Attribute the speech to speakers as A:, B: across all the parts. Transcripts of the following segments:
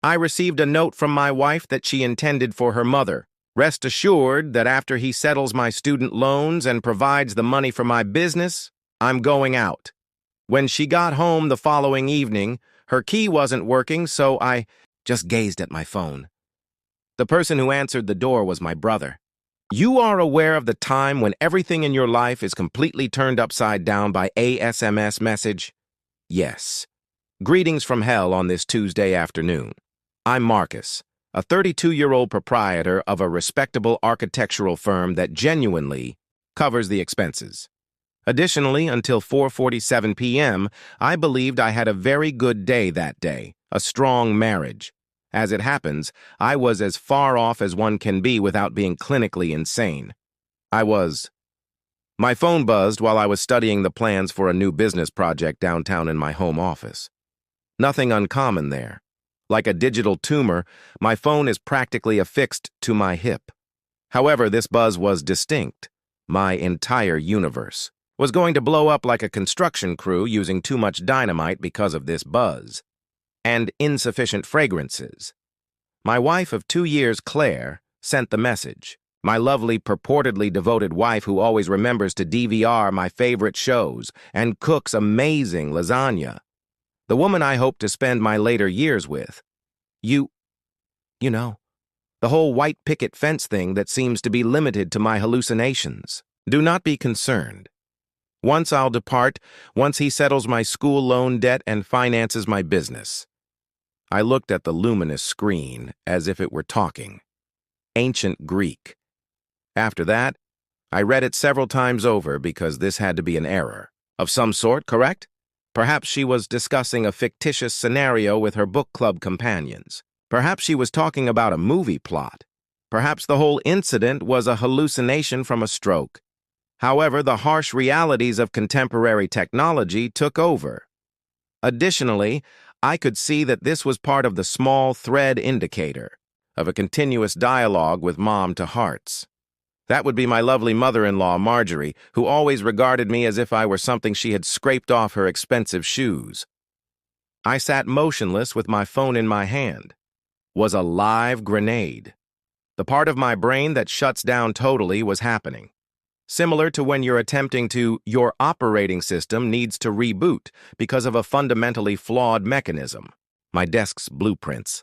A: I received a note from my wife that she intended for her mother. Rest assured that after he settles my student loans and provides the money for my business, I'm going out. When she got home the following evening, her key wasn't working, so I just gazed at my phone. The person who answered the door was my brother. You are aware of the time when everything in your life is completely turned upside down by a SMS message? Yes. Greetings from hell on this Tuesday afternoon. I'm Marcus, a 32-year-old proprietor of a respectable architectural firm that genuinely covers the expenses. Additionally, until 4:47 p.m., I believed I had a very good day that day, a strong marriage. As it happens, I was as far off as one can be without being clinically insane. My phone buzzed while I was studying the plans for a new business project downtown in my home office. Nothing uncommon there. Like a digital tumor, my phone is practically affixed to my hip. However, this buzz was distinct. My entire universe was going to blow up like a construction crew using too much dynamite because of this buzz. And insufficient fragrances. My wife of 2 years, Claire, sent the message. My lovely, purportedly devoted wife who always remembers to DVR my favorite shows and cooks amazing lasagna. The woman I hope to spend my later years with. You know, the whole white picket fence thing that seems to be limited to my hallucinations. Do not be concerned. Once I'll depart, once he settles my school loan debt and finances my business. I looked at the luminous screen as if it were talking. Ancient Greek. After that, I read it several times over because this had to be an error. Of some sort, correct? Perhaps she was discussing a fictitious scenario with her book club companions. Perhaps she was talking about a movie plot. Perhaps the whole incident was a hallucination from a stroke. However, the harsh realities of contemporary technology took over. Additionally, I could see that this was part of the small thread indicator of a continuous dialogue with Mom to Hearts. That would be my lovely mother-in-law, Marjorie, who always regarded me as if I were something she had scraped off her expensive shoes. I sat motionless with my phone in my hand. Was a live grenade. The part of my brain that shuts down totally was happening. Similar to when you're attempting your operating system needs to reboot because of a fundamentally flawed mechanism. My desk's blueprints.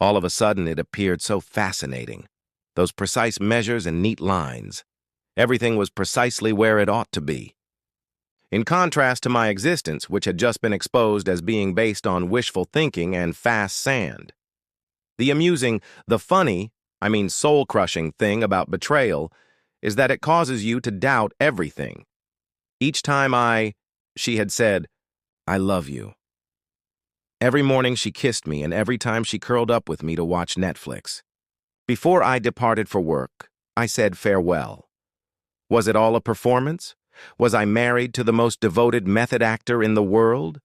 A: All of a sudden, it appeared so fascinating. Those precise measures and neat lines. Everything was precisely where it ought to be. In contrast to my existence, which had just been exposed as being based on wishful thinking and fast sand. The amusing, soul-crushing thing about betrayal is that it causes you to doubt everything. Each time she had said, "I love you." Every morning she kissed me, and every time she curled up with me to watch Netflix. Before I departed for work, I said farewell. Was it all a performance? Was I married to the most devoted method actor in the world?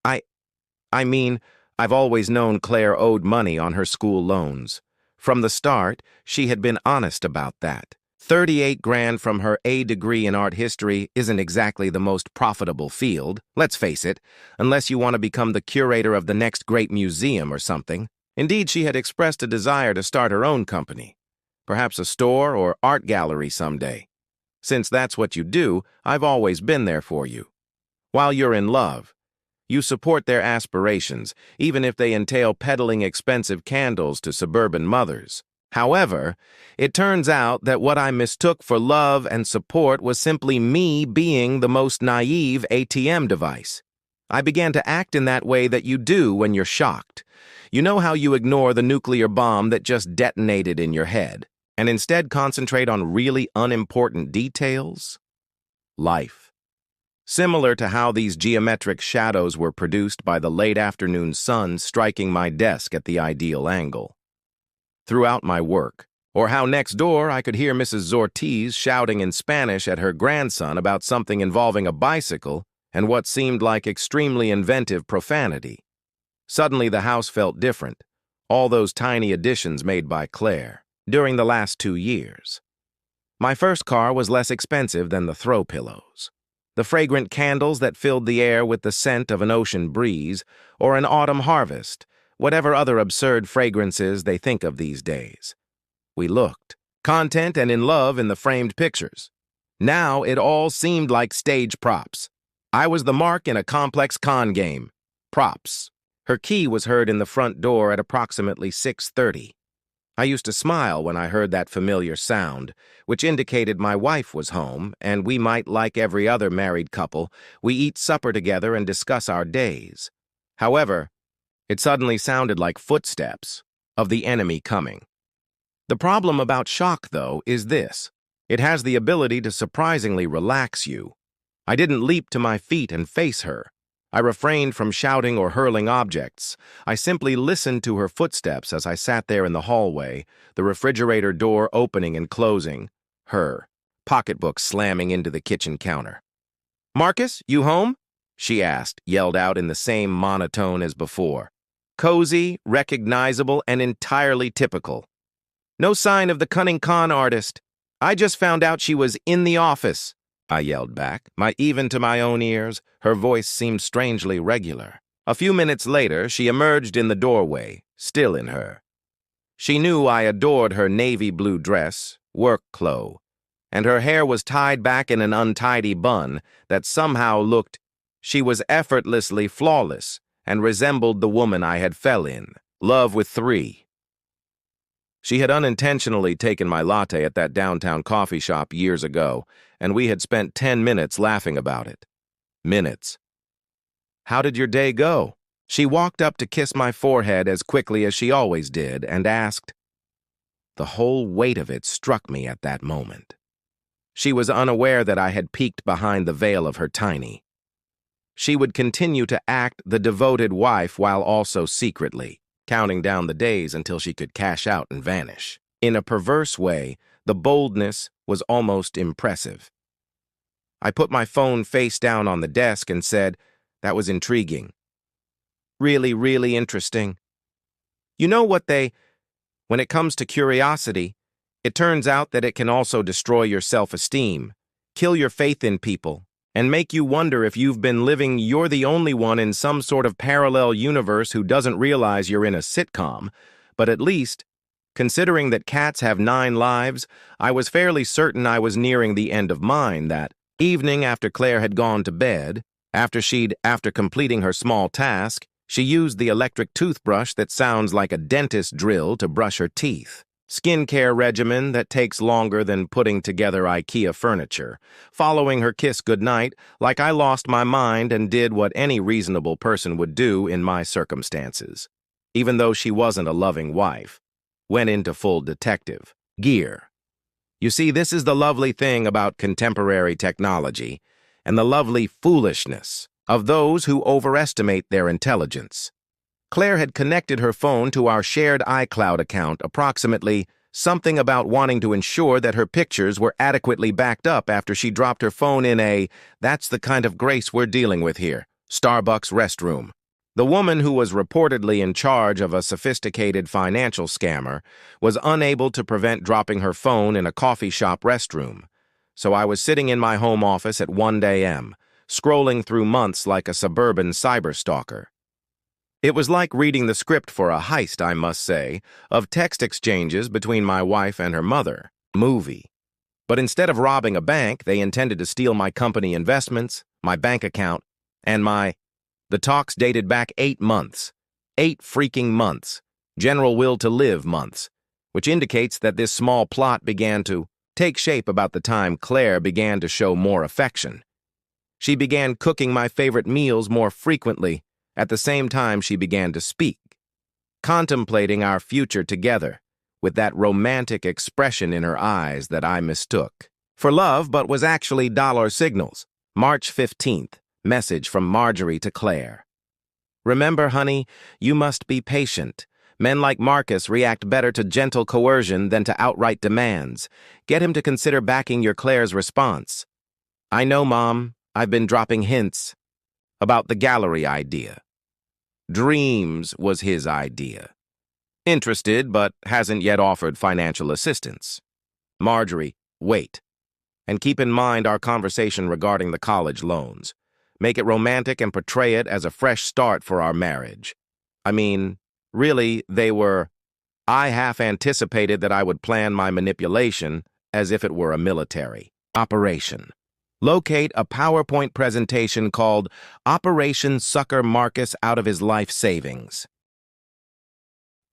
A: I've always known Claire owed money on her school loans. From the start, she had been honest about that. 38 grand from her A degree in art history isn't exactly the most profitable field, let's face it, unless you want to become the curator of the next great museum or something. Indeed, she had expressed a desire to start her own company, perhaps a store or art gallery someday. Since that's what you do, I've always been there for you. While you're in love, you support their aspirations, even if they entail peddling expensive candles to suburban mothers. However, it turns out that what I mistook for love and support was simply me being the most naive ATM device. I began to act in that way that you do when you're shocked. You know how you ignore the nuclear bomb that just detonated in your head, and instead concentrate on really unimportant details? Life. Similar to how these geometric shadows were produced by the late afternoon sun striking my desk at the ideal angle. Throughout my work, or how next door I could hear Mrs. Ortiz shouting in Spanish at her grandson about something involving a bicycle and what seemed like extremely inventive profanity. Suddenly the house felt different, all those tiny additions made by Claire during the last 2 years. My first car was less expensive than the throw pillows. The fragrant candles that filled the air with the scent of an ocean breeze or an autumn harvest whatever other absurd fragrances they think of these days. We looked, content and in love in the framed pictures. Now it all seemed like stage props. I was the mark in a complex con game. Props. Her key was heard in the front door at approximately 6:30. I used to smile when I heard that familiar sound, which indicated my wife was home, and we might, like every other married couple, we eat supper together and discuss our days. However, it suddenly sounded like footsteps of the enemy coming. The problem about shock, though, is this. It has the ability to surprisingly relax you. I didn't leap to my feet and face her. I refrained from shouting or hurling objects. I simply listened to her footsteps as I sat there in the hallway, the refrigerator door opening and closing, her pocketbook slamming into the kitchen counter. "Marcus, you home?" she asked, yelled out in the same monotone as before. Cozy, recognizable, and entirely typical. "No sign of the cunning con artist. I just found out she was in the office," I yelled back, even to my own ears. Her voice seemed strangely regular. A few minutes later, she emerged in the doorway, still in her. She knew I adored her navy blue dress, work clothes, and her hair was tied back in an untidy bun that somehow looked, she was effortlessly flawless and resembled the woman I had fell in love with 3. She had unintentionally taken my latte at that downtown coffee shop years ago, and we had spent 10 minutes laughing about it. Minutes. "How did your day go?" She walked up to kiss my forehead as quickly as she always did and asked. The whole weight of it struck me at that moment. She was unaware that I had peeked behind the veil of her tiny. She would continue to act the devoted wife while also secretly counting down the days until she could cash out and vanish. In a perverse way, the boldness was almost impressive. I put my phone face down on the desk and said, "That was intriguing. Really, really interesting. You know when it comes to curiosity, it turns out that it can also destroy your self-esteem, kill your faith in people, and make you wonder if you've been living you're the only one in some sort of parallel universe who doesn't realize you're in a sitcom. But at least, considering that cats have 9 lives, I was fairly certain I was nearing the end of mine that evening after Claire had gone to bed. After completing her small task, she used the electric toothbrush that sounds like a dentist drill to brush her teeth. Skincare regimen that takes longer than putting together IKEA furniture. Following her kiss goodnight, like I lost my mind and did what any reasonable person would do in my circumstances. Even though she wasn't a loving wife. Went into full detective gear. You see, this is the lovely thing about contemporary technology, and the lovely foolishness of those who overestimate their intelligence. Claire had connected her phone to our shared iCloud account approximately something about wanting to ensure that her pictures were adequately backed up after she dropped her phone in that's the kind of grace we're dealing with here, Starbucks restroom. The woman who was reportedly in charge of a sophisticated financial scammer was unable to prevent dropping her phone in a coffee shop restroom. So I was sitting in my home office at 1 a.m., scrolling through months like a suburban cyberstalker. It was like reading the script for a heist, I must say, of text exchanges between my wife and her mother. Movie. But instead of robbing a bank, they intended to steal my company investments, my bank account, and The talks dated back 8 months. 8 freaking months. General will to live months. Which indicates that this small plot began to take shape about the time Claire began to show more affection. She began cooking my favorite meals more frequently. At the same time, she began to speak, contemplating our future together, with that romantic expression in her eyes that I mistook for love but was actually dollar signals. March 15th, message from Marjorie to Claire. "Remember, honey, you must be patient. Men like Marcus react better to gentle coercion than to outright demands. Get him to consider backing your Claire's response. I know, Mom, I've been dropping hints about the gallery idea. Dreams was his idea. Interested, but hasn't yet offered financial assistance. Marjorie, wait. And keep in mind our conversation regarding the college loans. Make it romantic and portray it as a fresh start for our marriage. I mean, Really, they were, I half anticipated that I would plan my manipulation as if it were a military operation. Locate a PowerPoint presentation called Operation Sucker Marcus Out of His Life Savings.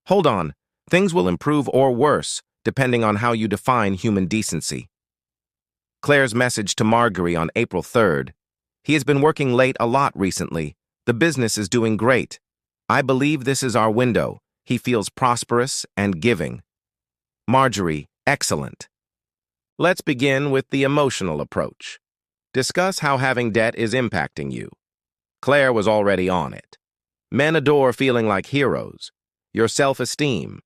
A: Hold on, things will improve or worse, depending on how you define human decency. Claire's message to Marjorie on April 3rd. He has been working late a lot recently. The business is doing great. I believe this is our window. He feels prosperous and giving. Marjorie, excellent. Let's begin with the emotional approach. Discuss how having debt is impacting you. Claire was already on it. Men adore feeling like heroes. Your self-esteem.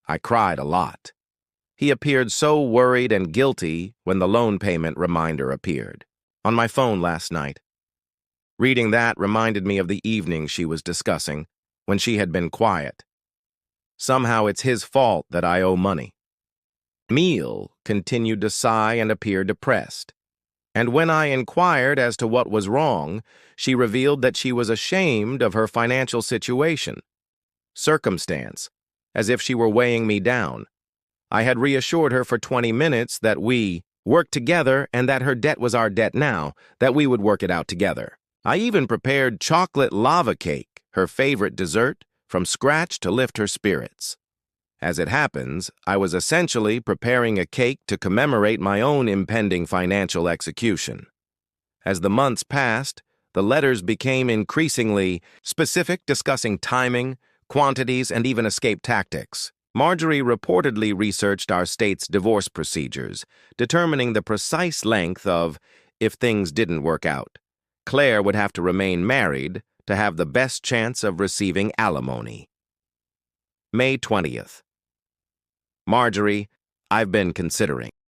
A: I cried a lot. He appeared so worried and guilty when the loan payment reminder appeared on my phone last night. Reading that reminded me of the evening she was discussing, when she had been quiet. Somehow it's his fault that I owe money. Emile continued to sigh and appear depressed. And when I inquired as to what was wrong, she revealed that she was ashamed of her financial situation. Circumstance, as if she were weighing me down. I had reassured her for 20 minutes that we worked together and that her debt was our debt now, that we would work it out together. I even prepared chocolate lava cake, her favorite dessert, from scratch to lift her spirits. As it happens, I was essentially preparing a cake to commemorate my own impending financial execution. As the months passed, the letters became increasingly specific, discussing timing, quantities, and even escape tactics. Marjorie reportedly researched our state's divorce procedures, determining the precise length of if things didn't work out. Claire would have to remain married to have the best chance of receiving alimony. May 20th. Marjorie, I've been considering.